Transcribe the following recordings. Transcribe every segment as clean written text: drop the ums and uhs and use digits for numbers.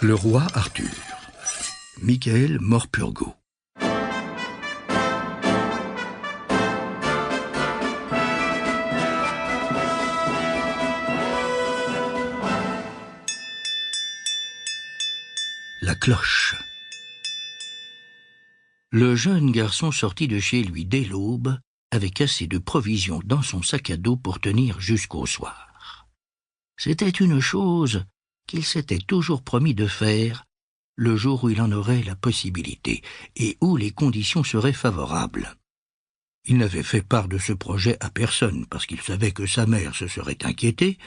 Le roi Arthur. Michael Morpurgo. La cloche. Le jeune garçon sortit de chez lui dès l'aube, avec assez de provisions dans son sac à dos pour tenir jusqu'au soir. C'était une chose qu'il s'était toujours promis de faire le jour où il en aurait la possibilité et où les conditions seraient favorables. Il n'avait fait part de ce projet à personne parce qu'il savait que sa mère se serait inquiétée,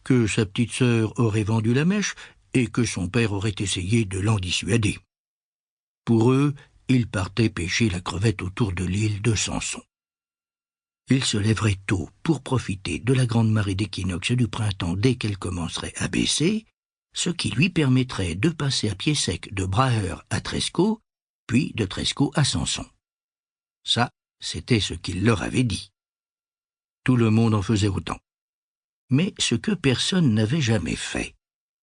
que sa petite sœur aurait vendu la mèche et que son père aurait essayé de l'en dissuader. Pour eux, il partait pêcher la crevette autour de l'île de Samson. Il se lèverait tôt pour profiter de la grande marée d'équinoxe du printemps dès qu'elle commencerait à baisser, ce qui lui permettrait de passer à pied sec de Braher à Tresco, puis de Tresco à Samson. Ça, c'était ce qu'il leur avait dit. Tout le monde en faisait autant. Mais ce que personne n'avait jamais fait,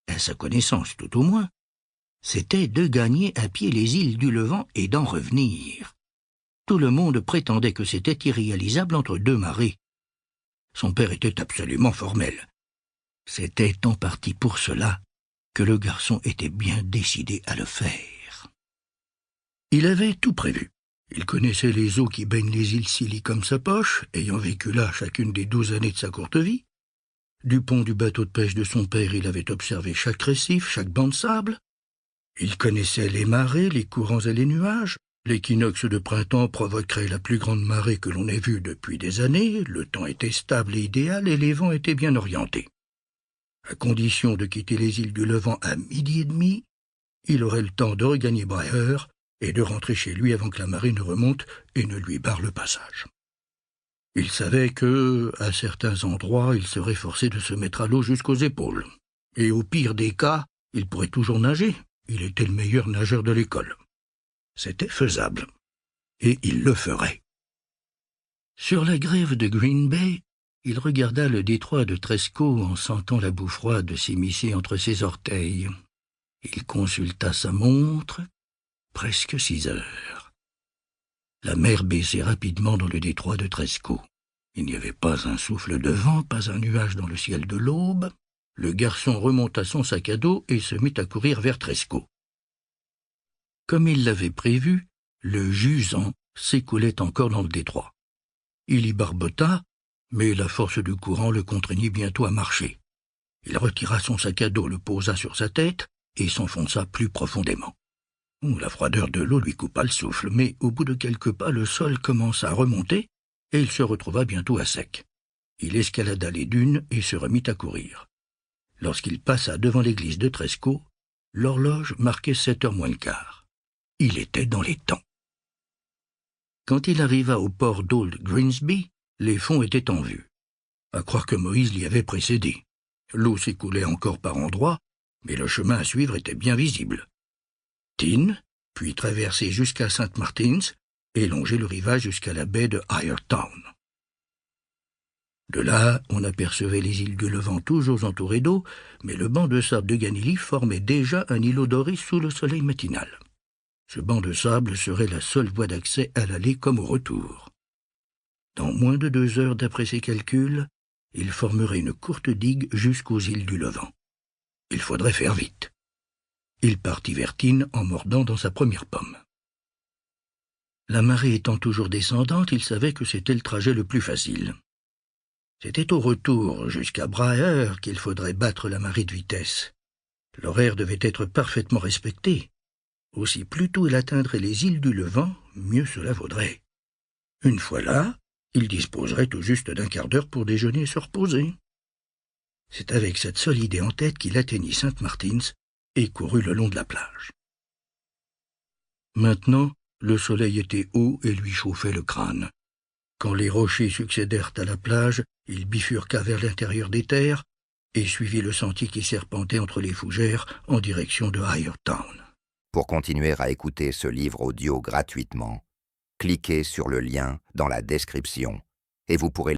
à sa connaissance tout au moins, c'était de gagner à pied les îles du Levant et d'en revenir. Tout le monde prétendait que c'était irréalisable entre deux marées. Son père était absolument formel. C'était en partie pour cela que le garçon était bien décidé à le faire. Il avait tout prévu. Il connaissait les eaux qui baignent les îles Scilly comme sa poche, ayant vécu là chacune des 12 années de sa courte vie. Du pont du bateau de pêche de son père, il avait observé chaque récif, chaque banc de sable. Il connaissait les marées, les courants et les nuages. L'équinoxe de printemps provoquerait la plus grande marée que l'on ait vue depuis des années, le temps était stable et idéal et les vents étaient bien orientés. À condition de quitter les îles du Levant à 12h30, il aurait le temps de regagner Braher et de rentrer chez lui avant que la marée ne remonte et ne lui barre le passage. Il savait que, à certains endroits, il serait forcé de se mettre à l'eau jusqu'aux épaules. Et au pire des cas, il pourrait toujours nager. Il était le meilleur nageur de l'école. C'était faisable. Et il le ferait. Sur la grève de Green Bay, il regarda le détroit de Tresco en sentant la boue froide s'immiscer entre ses orteils. Il consulta sa montre. Presque 6 heures. La mer baissait rapidement dans le détroit de Tresco. Il n'y avait pas un souffle de vent, pas un nuage dans le ciel de l'aube. Le garçon remonta son sac à dos et se mit à courir vers Tresco. Comme il l'avait prévu, le jusant s'écoulait encore dans le détroit. Il y barbota, mais la force du courant le contraignit bientôt à marcher. Il retira son sac à dos, le posa sur sa tête et s'enfonça plus profondément. La froideur de l'eau lui coupa le souffle, mais au bout de quelques pas, le sol commença à remonter et il se retrouva bientôt à sec. Il escalada les dunes et se remit à courir. Lorsqu'il passa devant l'église de Tresco, l'horloge marquait 7h moins le quart. Il était dans les temps. Quand il arriva au port d'Old Grimsby, les fonds étaient en vue. À croire que Moïse l'y avait précédé. L'eau s'écoulait encore par endroits, mais le chemin à suivre était bien visible. Tyne, puis traverser jusqu'à St. Martin's et longer le rivage jusqu'à la baie de Irontown. De là, on apercevait les îles du Levant toujours entourées d'eau, mais le banc de sable de Ganili formait déjà un îlot doré sous le soleil matinal. Ce banc de sable serait la seule voie d'accès à l'aller comme au retour. Dans moins de 2 heures d'après ses calculs, il formerait une courte digue jusqu'aux îles du Levant. Il faudrait faire vite. Il partit vers Tyne en mordant dans sa première pomme. La marée étant toujours descendante, il savait que c'était le trajet le plus facile. C'était au retour, jusqu'à Braher, qu'il faudrait battre la marée de vitesse. L'horaire devait être parfaitement respecté. Aussi plus tôt il atteindrait les îles du Levant, mieux cela vaudrait. Une fois là, il disposerait tout juste d'1 quart d'heure pour déjeuner et se reposer. C'est avec cette seule idée en tête qu'il atteignit St. Martin's et courut le long de la plage. Maintenant, le soleil était haut et lui chauffait le crâne. Quand les rochers succédèrent à la plage, il bifurqua vers l'intérieur des terres et suivit le sentier qui serpentait entre les fougères en direction de Irontown. Pour continuer à écouter ce livre audio gratuitement, cliquez sur le lien dans la description et vous pourrez